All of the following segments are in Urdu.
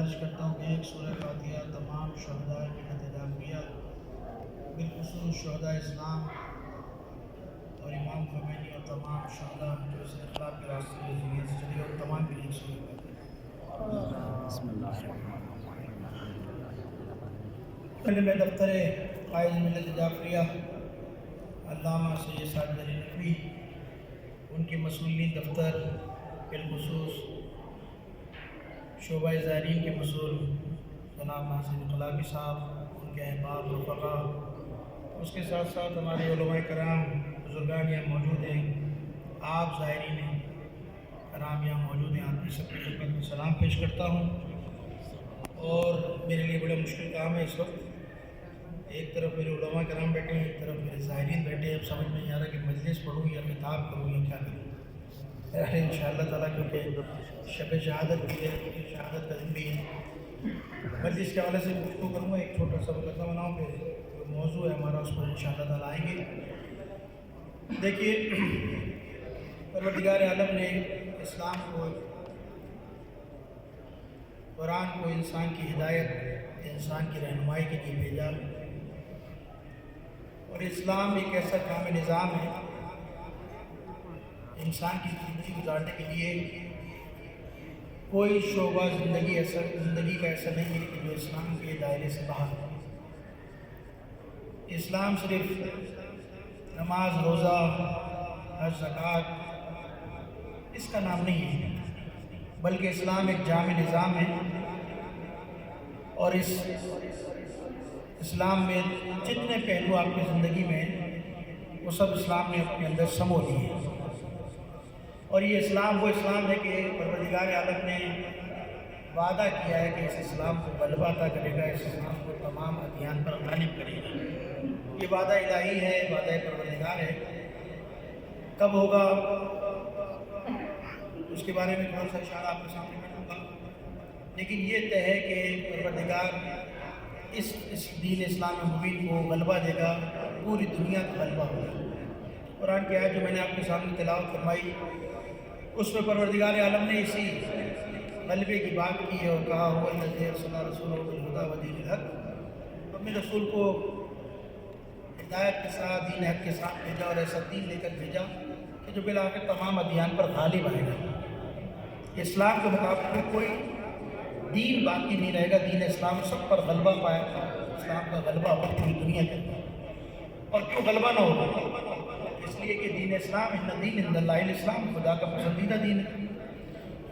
گزارش کرتا ہوں کہ ایک سورہ فاتحہ تمام شہداء ملت داخلیہ بالخصوص شہداء اسلام اور امام خمینی اور تمام شہداء جو اس انقلاب کے راستے میں زندگی سے چلے گئے تمام کے لیے ایک سورہ فاتحہ۔ بسم اللہ الرحمن کلم دفتر قائد ملت جعفریہ علامہ سید سعد علی نقوی، ان کے مسئولین دفتر بالخصوص شعبہ زائرین کے مسئول جناب ناصر انقلابی صاحب، ان کے احباب رفقا، اس کے ساتھ ساتھ ہمارے علماء کرام بزرگان یہاں موجود ہیں، آپ زائرین کرام یہاں موجود ہیں، آپ کی سب کی خدمت میں سلام پیش کرتا ہوں۔ اور میرے لیے بڑا مشکل کام ہے اس وقت، ایک طرف میرے علماء کرام بیٹھے ہیں، ایک طرف میرے زائرین بیٹھے ہیں، اب سمجھ میں نہیں آ رہا کہ مجلس پڑھوں یا خطاب کروں یا کیا کروں۔ انشاءاللہ تعالیٰ کیونکہ شب شہادت کی ہے، شہادت کا دن بھی ہے، مجلس کے حوالے سے گفتگو کروں گا، ایک چھوٹا سا مقدمہ بناؤں کہ جو موضوع ہے ہمارا اس پر انشاءاللہ تعالیٰ آئیں گے۔ دیکھیے، پروردگار عالم نے اسلام کو، قرآن کو انسان کی ہدایت، انسان کی رہنمائی کے لیے بھیجا، اور اسلام ایک ایسا کامل نظام ہے انسان کی زندگی گزارنے کے لیے۔ کوئی شعبہ زندگی کا ایسا نہیں ہے کہ جو اسلام کے دائرے سے باہر ہو۔ اسلام صرف نماز، روزہ، حج، زکوٰۃ اس کا نام نہیں ہے، بلکہ اسلام ایک جامع نظام ہے، اور اس اسلام میں جتنے پہلو آپ کی زندگی میں ہیں وہ سب اسلام نے اپنے اندر سمو لیے ہیں۔ اور یہ اسلام وہ اسلام ہے کہ پروردگار عالم نے وعدہ کیا ہے کہ اس اسلام کو غلبہ عطا کرے گا، اس اسلام کو تمام ادیان پر غالب کرے گا۔ یہ وعدہ الہی ہے، وعدہ پروردگار ہے۔ کب ہوگا اس کے بارے میں تھوڑا سا اشارہ آپ کے سامنے کروں گا، لیکن یہ طے ہے کہ پروردگار اس دین اسلام مبین کو غلبہ دے گا، پوری دنیا کا غلبہ ہوگا۔ قرآن کی آیت جو میں نے آپ کے سامنے تلاوت فرمائی، اس میں پروردگار عالم نے اسی غلبے کی بات کی ہے اور کہا هو الذی ارسل رسولہ بالہدی ودین الحق، اپنے رسول کو ہدایت کے ساتھ، دین حق کے ساتھ بھیجا، اور ایسا دین لے کر بھیجا کہ جو بالآخر تمام ادیان پر غالب آئے گا۔ اسلام کے مقابلے میں کوئی دین باقی نہیں رہے گا، دین اسلام سب پر غلبہ پائے گا، اسلام کا غلبہ ہوگا پوری دنیا کے اندر۔ اور کیوں غلبہ نہ ہوگا؟ اس لیے کہ دین اسلام ان دین عند اللہ الاسلام، خدا کا پسندیدہ دین ہے،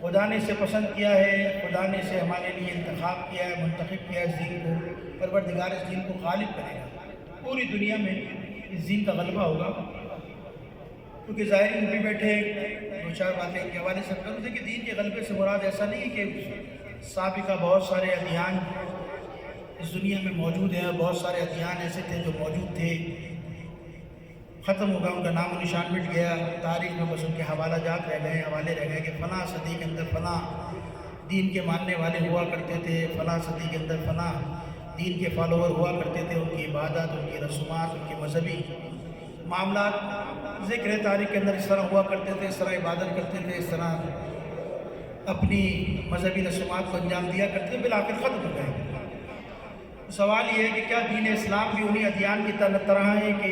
خدا نے اسے پسند کیا ہے، خدا نے اسے ہمارے لیے انتخاب کیا ہے، منتخب کیا ہے اس دین کو۔ پروردگار اس دین کو غالب کرے گا، پوری دنیا میں اس دین کا غلبہ ہوگا۔ کیونکہ ظاہرین بھی بیٹھے دو چار باتیں کے حوالے سے کروں کہ دین کے غلبے سے مراد ایسا نہیں ہے کہ سابقہ بہت سارے ادیان اس دنیا میں موجود ہیں، اور بہت سارے ادیان ایسے تھے جو موجود تھے، ختم ہو گیا، ان کا نام و نشان مٹ گیا، تاریخ میں بس ان کے حوالہ جات رہ گئے، حوالے رہ گئے کہ فلاں صدی کے اندر فلاں دین کے ماننے والے ہوا کرتے تھے، فلاں صدی کے اندر فلاں دین کے فالوور ہوا کرتے تھے، ان کی عبادت، ان کی رسومات، ان کے مذہبی معاملات ذکر ہے تاریخ کے اندر، اس طرح ہوا کرتے تھے، اس طرح عبادت کرتے تھے، اس طرح اپنی مذہبی رسومات کو انجام دیا کرتے تھے، بالآخر ختم ہو گئے۔ سوال یہ ہے کہ کیا دین اسلام بھی انہی ادیان کی طرح ہے کہ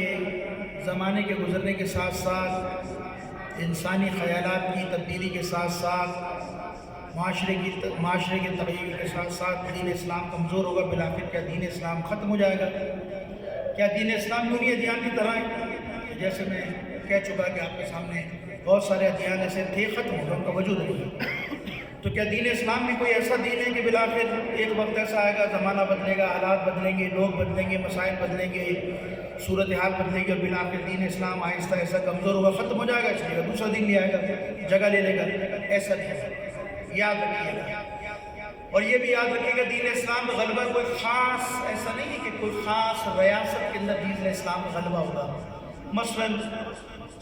زمانے کے گزرنے کے ساتھ ساتھ، انسانی خیالات کی تبدیلی کے ساتھ ساتھ، معاشرے کے تغیر کے ساتھ ساتھ دین اسلام کمزور ہوگا، بالآخر کیا دین اسلام ختم ہو جائے گا؟ کیا دین اسلام بھی انہی ادیان کی طرح ہے؟ جیسے میں کہہ چکا کہ آپ کے سامنے بہت سارے ادیان ایسے تھے، ختم ہو گئے، ان کا وجود نہیں ہے۔ تو کیا دین اسلام بھی کوئی ایسا دین ہے کہ بالآخر ایک وقت ایسا آئے گا، زمانہ بدلے گا، حالات بدلیں گے، لوگ بدلیں گے، مسائل بدلیں گے، صورتحال بدلے گی، اور بالآخر دین اسلام آہستہ ایسا کمزور ہوگا، ختم ہو جائے گا، اس لیے دوسرا دین بھی آئے گا، جگہ لے لے گا؟ ایسا نہیں، یاد رکھیے گا۔ اور یہ بھی یاد رکھیے گا دین اسلام کا غلبہ کوئی خاص ایسا نہیں ہے کہ کوئی خاص ریاست کے اندر دین اسلام کا غلبہ ہوگا۔ مثلاً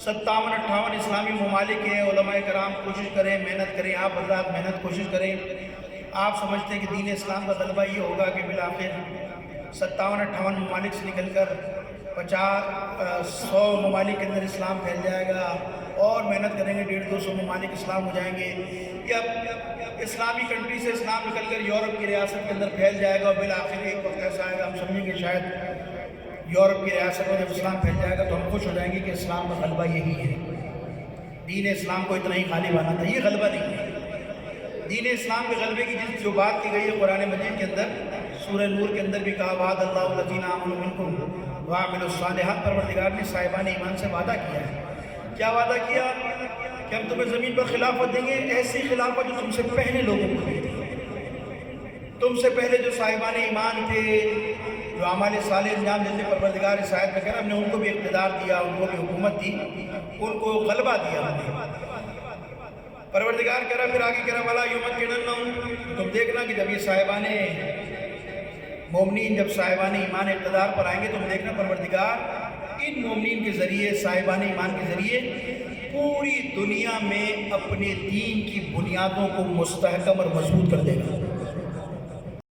57-58 اسلامی ممالک ہیں، علماء کرام کوشش کریں، محنت کریں، آپ حضرات محنت کوشش کریں، آپ سمجھتے ہیں کہ دین اسلام کا غلبہ یہ ہوگا کہ بالآخر 57-58 ممالک سے نکل کر 100 ممالک کے اندر اسلام پھیل جائے گا، اور اور محنت کریں گے 150-200 ممالک اسلام ہو جائیں گے، یا اسلامی کنٹری سے اسلام نکل کر یورپ کی ریاست کے اندر پھیل جائے گا، اور بالآخر ایک وقت ایسا آئے گا ہم سمجھیں گے شاید یورپ کی ریاست میں جب اسلام پھیل جائے گا تو ہم خوش ہو جائیں گے کہ اسلام کا غلبہ یہی ہے۔ دین اسلام کو اتنا ہی خالی بانا تھا، یہ غلبہ نہیں ہے۔ دین اسلام کے غلبے کی جو بات کی گئی ہے قرآن مجید کے اندر، سورہ نور کے اندر بھی کہا وعد اللہ الذین آمنوا منکم وعملوا الصالحات، پروردگار نے صاحبان ایمان سے وعدہ کیا ہے۔ کیا وعدہ کیا؟ کہ ہم تمہیں زمین پر خلافت دیں گے، ایسی خلافت جو تم سے پہلے لوگوں کو دی تھی۔ تم سے پہلے جو صاحبان ایمان تھے، جو اعمال صالح انجام دیتے، پروردگار اس آیت میں کہہ رہا ہم نے ان کو بھی اقتدار دیا، ان کو بھی حکومت دی، ان کو غلبہ دیا ہم نے۔ پروردگار کہہ رہا پھر آگے کہہ رہا وَلَا يُمَكِّنَنَّهُمْ، تم دیکھنا کہ جب یہ صاحبان مومنین، جب صاحبان ایمان اقتدار پر آئیں گے، تم دیکھنا پروردگار ان مومنین کے ذریعے، صاحبان ایمان کے ذریعے پوری دنیا میں اپنے دین کی بنیادوں کو مستحکم اور مضبوط کر دے گا۔